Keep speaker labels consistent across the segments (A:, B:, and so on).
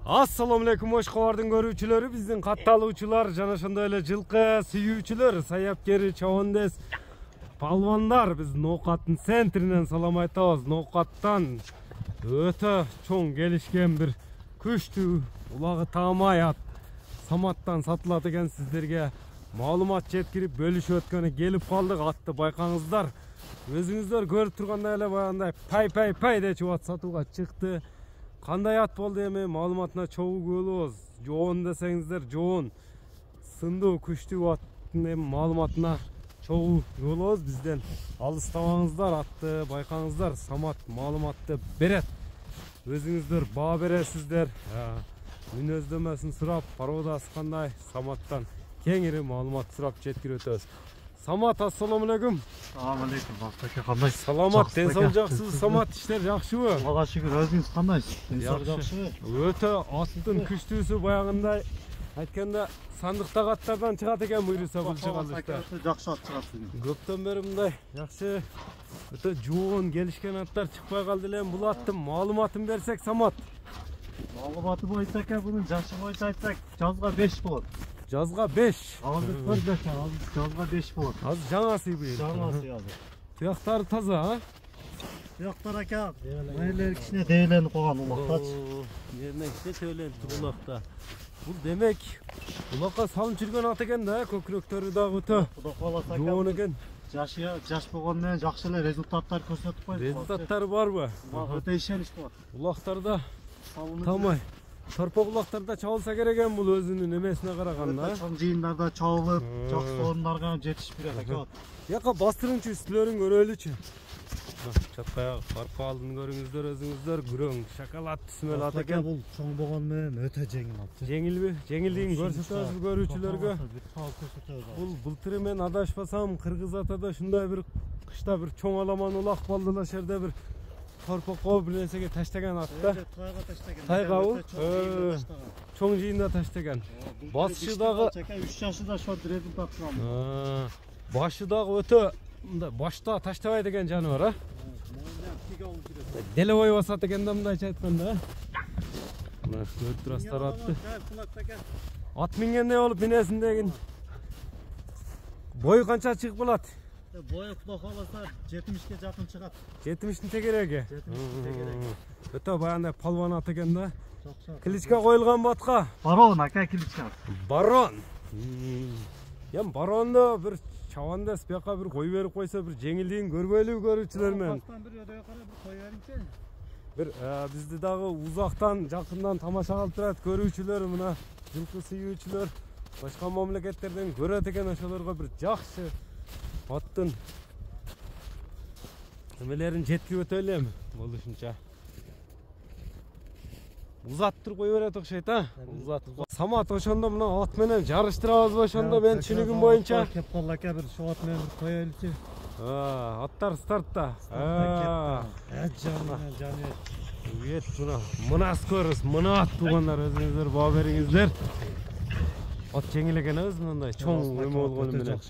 A: Assalamu alaikum Oşkovardın görүүчүлөрү, биздин катталуучулар жана ошондой эле жылкы сүйүүчүлөр, саяпкери, чабандес, палвандар биз Ноокаттын центринен салам айтабыз. Ноокаттан өтө чоң келишкен бир күчтүү улагы таамай ат Саматтан сатылат экен. Сиздерге маалымат жеткирип бөлүшүп өткөнү келип калдык. Атты байкаңыздар. Өзүңүздөр көрүп тургандай эле баягындай пай деп ат сатууга чыкты. Кандай ат болду эми маалыматына чогуу болобуз. Жоон десеңиздер жоон. Сындуу күчтүү аттын эми маалыматына чогуу болобуз. Бизден алыстабаңыздар, атты байкаңыздар. Самат маалыматты берет. Өзүңүздөр баа бересиздер. Мүнөздөмөсүн сурап, пародасы кандай, Саматтан кеңири маалымат сурап жеткирип өтөбүз. Самат, ассаламу алейкум.
B: Assalamu alaikum. Бактаке кандай?
A: Саламат, денсаулык жакшысыз? Самат, иштер жакшыбы?
B: Аллага шүгүр, өзүңүз кандайсыз? Денсаулык жакшыбы?
A: Өтө аттын күчтүүсү баягындай айтканда сандыктагы аттардан чыгат экен буйруса бул чыгалышта.
B: Жакшы ат чыгат бүгүн.
A: Көптөн бери мындай жакшы өтө жоон келишкен аттар чыкпай калды эле. Бул аттын маалыматын берсек, Самат.
B: Маалыматы боюнча bunun жашы боюнча айтсак, жазга 5 болот.
A: Жазга 5.
B: Азыр көрбөк, жазга 5 болот.
A: Азыр жаңасы бул.
B: Жаңасы азыр.
A: Туяктары таза, а?
B: Туяктар ака, майлер кичине дээленип койгон улактачы.
A: Жерине кичине төөлөнүп улакта. Бул демек улакка салынып жүргөн ат экен да, көкүрөктөрү дагы өтө.
B: Кудай кааласа
A: жоон экен.
B: Жаш болгону менен жакшы эле результаттар көрсөтүп койду.
A: Результаттары барбы?
B: Өтө ишенич бар.
A: Улактарда тамай. Торпок улактарда чабылса керек экен, бул өзүнүн эмесине караганда.
B: Чоң жыйындарда чабылып, жакшы орундарга жетишип берет экен.
A: Яка бастырыңчы үстүлөрүн көрөлүчү. Чаткая арка алдын көрүңүздөр өзүңүздөр, күрөң шоколад түсмөл ат экен.
B: Бул чоң болгону менен өтө жеңил ат.
A: Жеңилби? Жеңилдигин көрсөтөбүз көрүүчүлөргө. Бул былтыр мен адашпасам кыргыз атада ушундай бир кышта бир чоң аламан улак болду эле жерде бир торпокко бир нерсеге таштаган ат да.
B: Тайга таштаган.
A: Тайгабы? Чоң жыйында таштаган. Басшы дагы
B: 3 жашында ошо результат алды.
A: Башы дагы өтө мындай башта таштабайт экен жаныбар, а? Деле ой басат экен да, мындайча айтканда. Мына көрүп турасыздар атты. Ат мингенде болуп минесин деген. Бою канча чыгып калат?
B: Бою Кудай кааласа 70ке жакын чыгат.
A: 70-тин тегереги.
B: 70-тин тегереги.
A: Өтө баягындай палван ат экен да. Кличка коюлган батка?
B: Барон ака кличка.
A: Барон. Эми барондо бир чабандес бияка бир кой берип койсо бир жеңилдигин көрбөйлү көрүүчүлөр менен.
B: Бир өдөй карап бир кой бериңчи.
A: Бир бизди дагы узактан, жакындан тамаша кылып турат көрүүчүлөр, мына жылкы сүйүүчүлөр, башка мамлекеттерден көрөт экен, ошолорго бир жакшы аттын эмелерин жеткирип өтөлү эми болушунча. Узаттыр кой берет окшойт, а? Узат. Самат, ошондо мына ат менен жарыштырабызбы ошондо мен түшүнүгүм боюнча?
B: Кеп калды ака, бир ошо ат менен бир коелучу.
A: Аттар стартта.
B: Жаны.
A: Үйет мына көрүз, мына ат тугандар, өзүңүздөр баа бериңиздер. Ат жеңил экен өз мындай чоң эме болгону менен.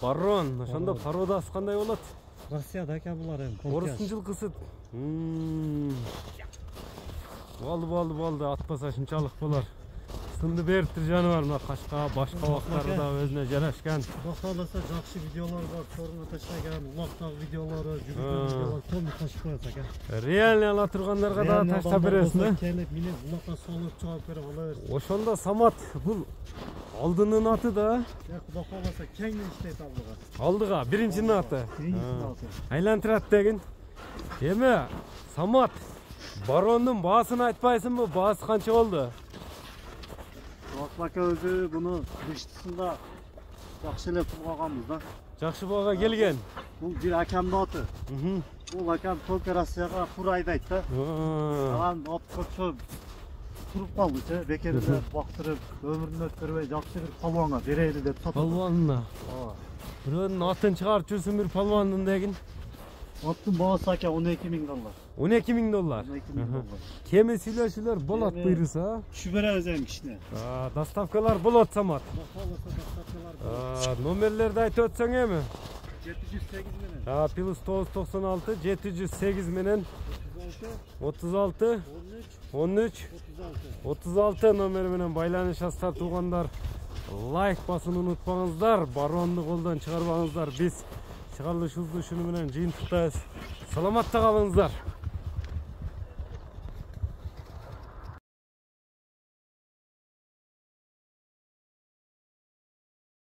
A: Барон, ошондо пародасы кандай болот?
B: Россияда ака булар эми.
A: Орустун жылкысы. Болду, атпаса ушунчалык болор. Сынды бериптир жаныбар, мына кашка, башка убактары да өзүнө жарашкан.
B: Кудай кааласа жакшы видеолор бар, сорунга таштаган, улактагы видеолору, жүгүргөн видеолор толук ташып коет ака.
A: Реально ала тургандарга да таштап бересиң, э?
B: Келип, менен улакка солуп чыгып берип ала берсин.
A: Ошондо Самат бул алдынын аты да?
B: Кудай кааласа кеңден иштейт алдыга.
A: Алдыга, биринчинин аты.
B: Биринчинин аты.
A: Айлантырат деген. Эми Самат, барондун баасын айтпайсыңбы? Баасы канча болду?
B: Ака өзү буну кыштысында жакшы эле пулга алганбыз да.
A: Жакшы баага келген.
B: Бул бир акамдын аты. Бул акам только Россияга тура айдайт да. Анан ат көчө туруп калдычы, бекерде бактырып, өмүрүн өткөрбөй жакшы бир палванга берели деп сатып.
A: Палванына. Бирөөнүн атын чыгарып жүрсүң бир палвандын деген.
B: Аттын баасы ака $12,000.
A: $12,000. Кеми сүйлөшүүлөр болот буйруса?
B: Түшүп беребиз эми кичине.
A: Доставкалар болот, Самат. Номерлерди айтып өтсөң эми?
B: 708 менен.
A: +996 708 менен 36 13 36 номери менен байланышасыздар туугандар. Лайк басууну унутпаңыздар, баронду колдон чыгарбаңыздар. Биз чыгарылышыбызды ушуну менен жыйынтыктайбыз. Саламатта калыңыздар.